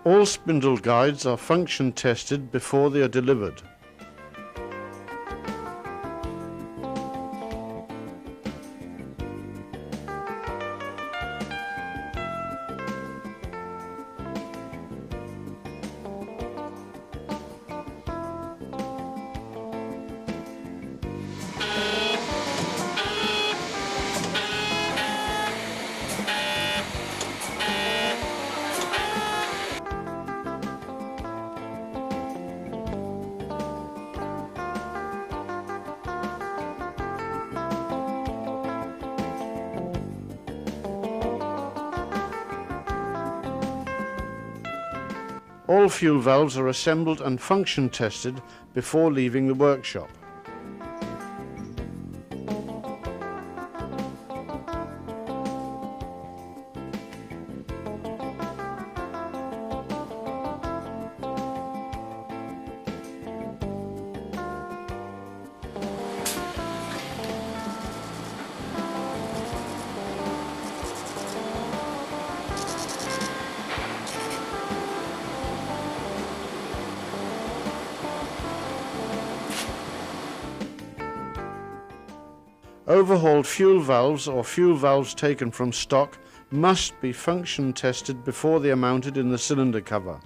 All spindle guides are function tested before they are delivered. All fuel valves are assembled and function tested before leaving the workshop. Overhauled fuel valves or fuel valves taken from stock must be function tested before they are mounted in the cylinder cover.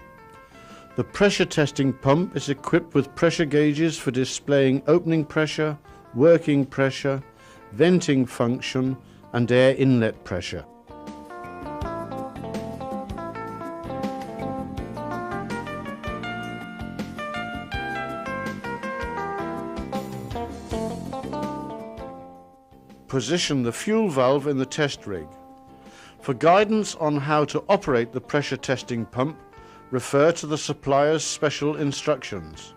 The pressure testing pump is equipped with pressure gauges for displaying opening pressure, working pressure, venting function and air inlet pressure. Position the fuel valve in the test rig. For guidance on how to operate the pressure testing pump, refer to the supplier's special instructions.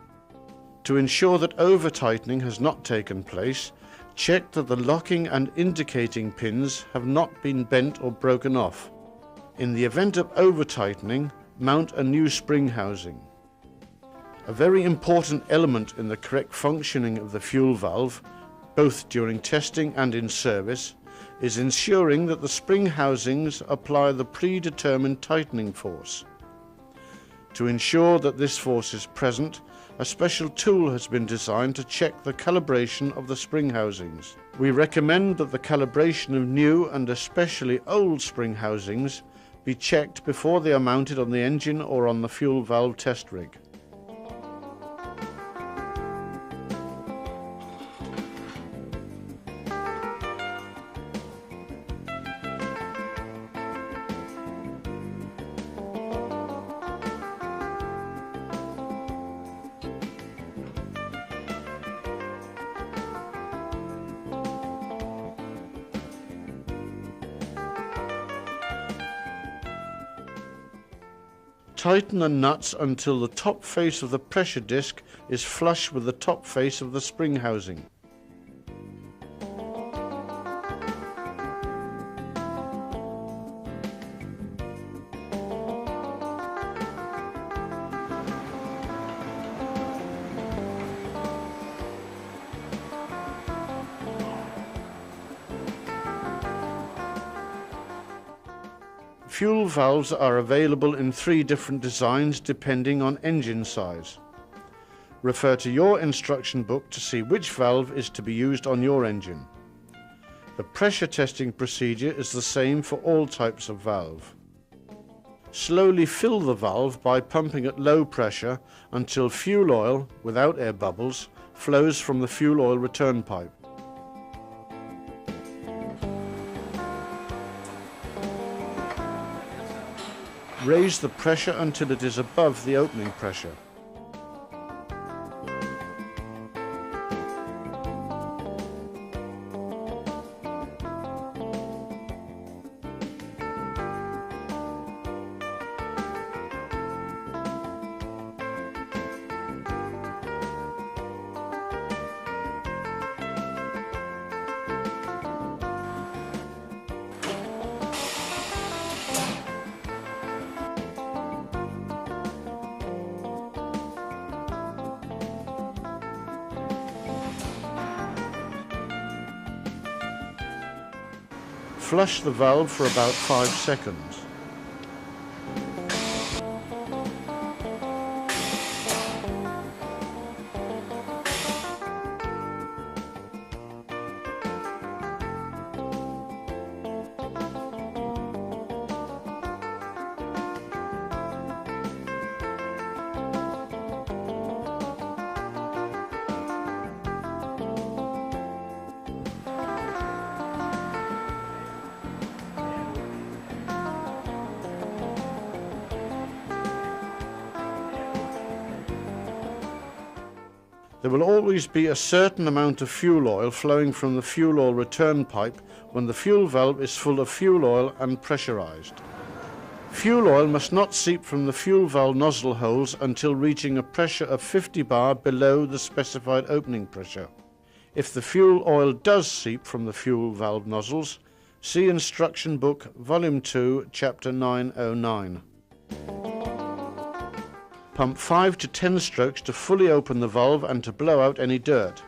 To ensure that over-tightening has not taken place, check that the locking and indicating pins have not been bent or broken off. In the event of over-tightening, mount a new spring housing. A very important element in the correct functioning of the fuel valve, both during testing and in service, is ensuring that the spring housings apply the predetermined tightening force. To ensure that this force is present, a special tool has been designed to check the calibration of the spring housings. We recommend that the calibration of new and especially old spring housings be checked before they are mounted on the engine or on the fuel valve test rig. Tighten the nuts until the top face of the pressure disc is flush with the top face of the spring housing. Fuel valves are available in 3 different designs depending on engine size. Refer to your instruction book to see which valve is to be used on your engine. The pressure testing procedure is the same for all types of valve. Slowly fill the valve by pumping at low pressure until fuel oil, without air bubbles, flows from the fuel oil return pipe. Raise the pressure until it is above the opening pressure. Flush the valve for about 5 seconds. There will always be a certain amount of fuel oil flowing from the fuel oil return pipe when the fuel valve is full of fuel oil and pressurized. Fuel oil must not seep from the fuel valve nozzle holes until reaching a pressure of 50 bar below the specified opening pressure. If the fuel oil does seep from the fuel valve nozzles, see Instruction Book, Volume 2, Chapter 909. Pump 5 to 10 strokes to fully open the valve and to blow out any dirt.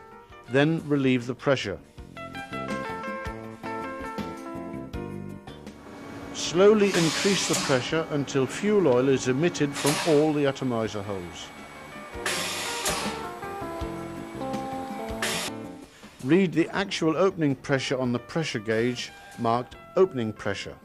Then relieve the pressure. Slowly increase the pressure until fuel oil is emitted from all the atomizer holes. Read the actual opening pressure on the pressure gauge marked opening pressure.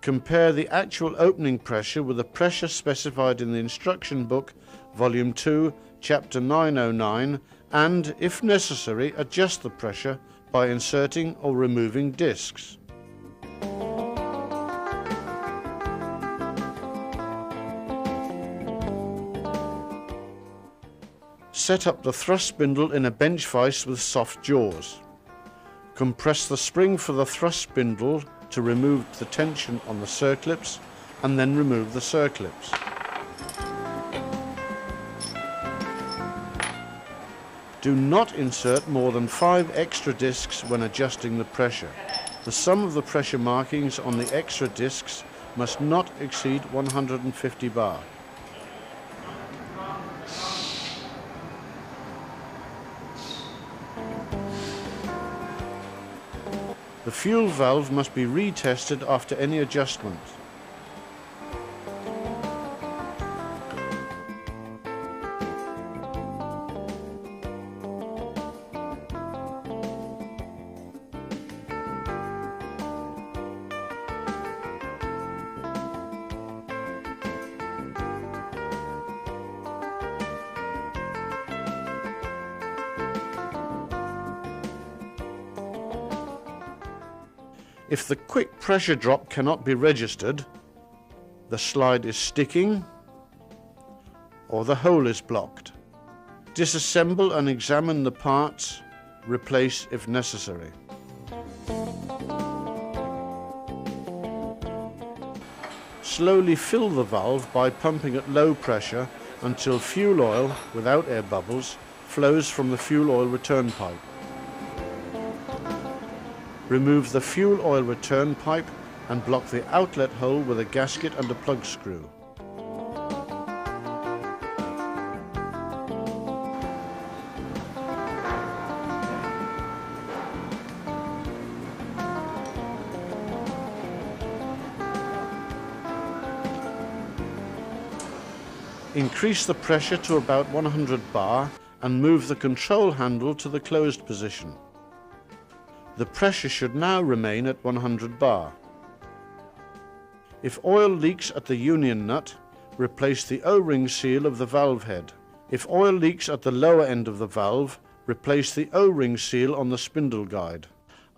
Compare the actual opening pressure with the pressure specified in the Instruction Book, Volume 2, Chapter 909, and, if necessary, adjust the pressure by inserting or removing discs. Set up the thrust spindle in a bench vise with soft jaws. Compress the spring for the thrust spindle to remove the tension on the circlips, and then remove the circlips. Do not insert more than 5 extra discs when adjusting the pressure. The sum of the pressure markings on the extra discs must not exceed 150 bar. The fuel valve must be retested after any adjustment. If the quick pressure drop cannot be registered, the slide is sticking, or the hole is blocked, disassemble and examine the parts, replace if necessary. Slowly fill the valve by pumping at low pressure until fuel oil, without air bubbles, flows from the fuel oil return pipe. Remove the fuel oil return pipe and block the outlet hole with a gasket and a plug screw. Increase the pressure to about 100 bar and move the control handle to the closed position. The pressure should now remain at 100 bar. If oil leaks at the union nut, replace the O-ring seal of the valve head. If oil leaks at the lower end of the valve, replace the O-ring seal on the spindle guide.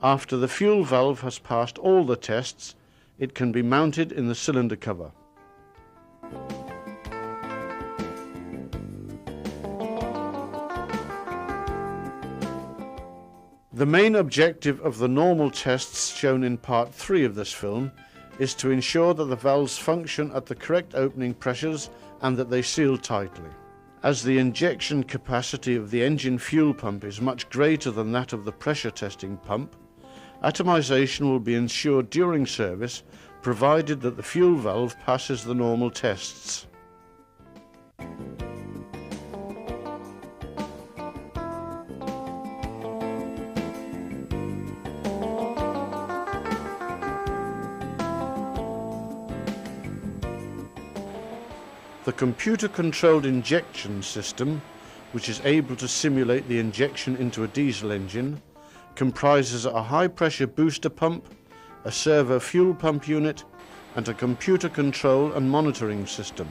After the fuel valve has passed all the tests, it can be mounted in the cylinder cover. The main objective of the normal tests shown in Part 3 of this film is to ensure that the valves function at the correct opening pressures and that they seal tightly. As the injection capacity of the engine fuel pump is much greater than that of the pressure testing pump, atomization will be ensured during service, provided that the fuel valve passes the normal tests. The computer-controlled injection system, which is able to simulate the injection into a diesel engine, comprises a high-pressure booster pump, a servo fuel pump unit, and a computer control and monitoring system.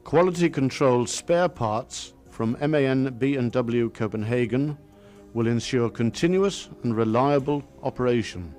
Quality controlled spare parts from MAN B&W Copenhagen will ensure continuous and reliable operation.